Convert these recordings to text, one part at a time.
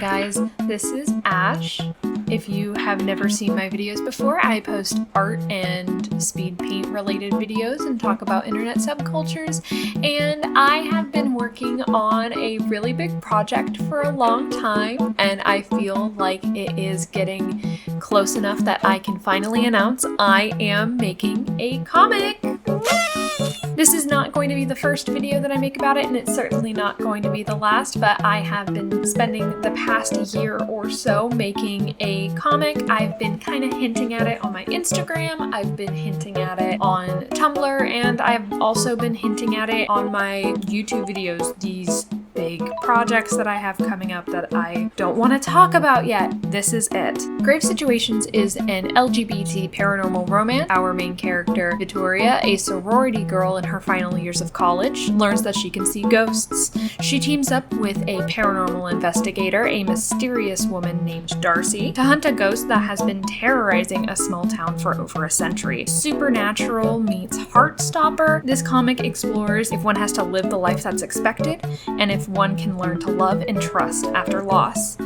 guys, this is Ash. If you have never seen my videos before, I post art and speed paint related videos and talk about internet subcultures, and I have been working on a really big project for a long time, and I feel like it is getting close enough that I can finally announce I am making a comic. This is not going to be the first video that I make about it, and it's certainly not going to be the last, but I have been spending the past year or so making a comic. I've been kind of hinting at it on my Instagram, I've been hinting at it on Tumblr, and I've also been hinting at it on my YouTube videos, these big projects that I have coming up that I don't want to talk about yet. This is it. Grave Situations is an LGBT paranormal romance. Our main character, Victoria, a sorority girl in her final years of college, learns that she can see ghosts. She teams up with a paranormal investigator, a mysterious woman named Darcy, to hunt a ghost that has been terrorizing a small town for over a century. Supernatural meets Heartstopper. This comic explores if one has to live the life that's expected, and if one can learn to love and trust after loss.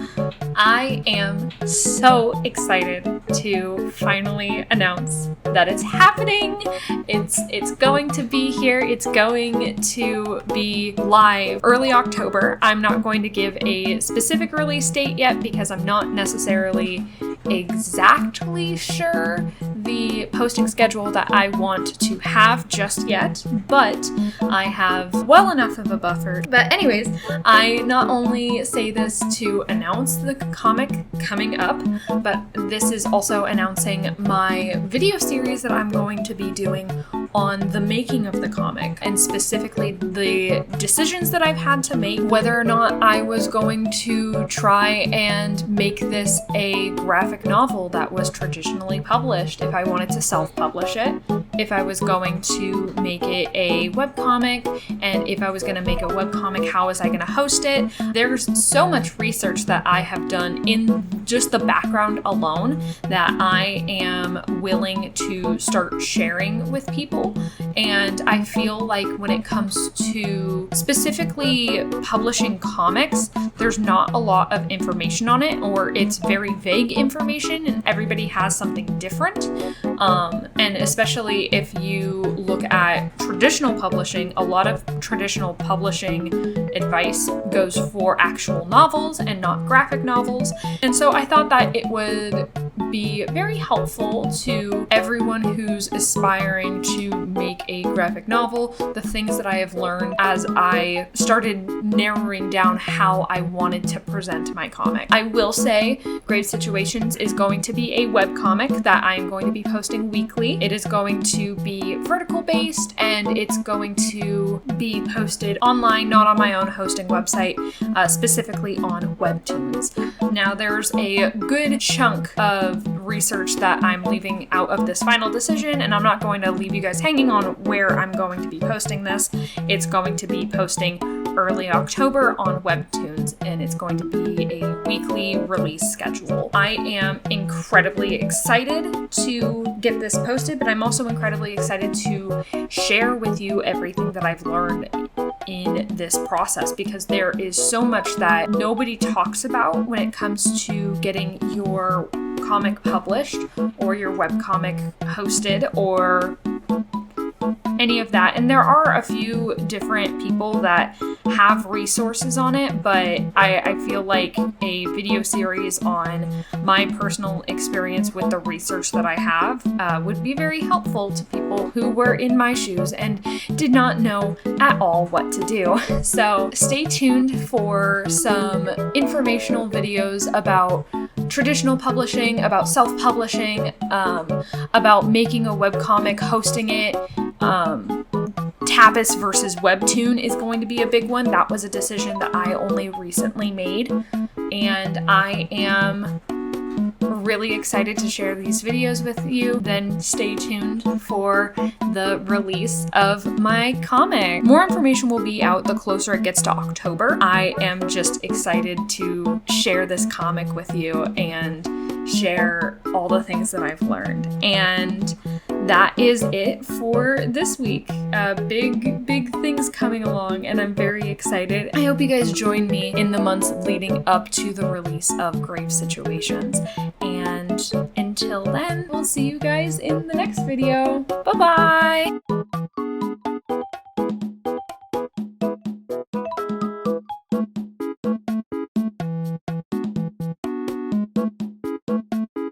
I am so excited to finally announce that it's happening. It's going to be here. It's going to be live early October. I'm not going to give a specific release date yet because I'm not necessarily exactly sure the posting schedule that I want to have just yet, but I have well enough of a buffer. But anyways, I not only say this to announce the comic coming up, but this is also announcing my video series that I'm going to be doing on the making of the comic, and specifically the decisions that I've had to make, whether or not I was going to try and make this a graphic novel that was traditionally published, if I wanted to self-publish it, if I was going to make it a webcomic, and if I was going to make a webcomic, how was I going to host it? There's so much research that I have done in just the background alone that I am willing to start sharing with people. And I feel like when it comes to specifically publishing comics, there's not a lot of information on it, or it's very vague information and everybody has something different. And especially if you look at traditional publishing, a lot of traditional publishing advice goes for actual novels and not graphic novels. And so I thought that it would be very helpful to everyone who's aspiring to make a graphic novel, the things that I have learned as I started narrowing down how I wanted to present my comic. I will say Grave Situations is going to be a webcomic that I am going to be posting weekly. It is going to be vertical based, and it's going to be posted online, not on my own hosting website, specifically on webtoons. Now there's a good chunk of research that I'm leaving out of this final decision, and I'm not going to leave you guys hanging on where I'm going to be posting this. It's going to be posting early October on webtoons, and it's going to be a weekly release schedule. I am incredibly excited to get this posted, but I'm also incredibly excited to share with you everything that I've learned in this process, because there is so much that nobody talks about when it comes to getting your comic published or your webcomic hosted or any of that. And there are a few different people that have resources on it, but I feel like a video series on my personal experience with the research that I have would be very helpful to people who were in my shoes and did not know at all what to do. So stay tuned for some informational videos about traditional publishing, about self-publishing, about making a webcomic, hosting it. Tapas versus webtoon is going to be a big one. That was a decision that I only recently made, and I am really excited to share these videos with you. Then stay tuned for the release of my comic. More information will be out the closer it gets to October. I am just excited to share this comic with you and share all the things that I've learned. And that is it for this week. Big things coming along, and I'm very excited. I hope you guys join me in the months leading up to the release of Grave Situations. And until then, we'll see you guys in the next video. Bye-bye!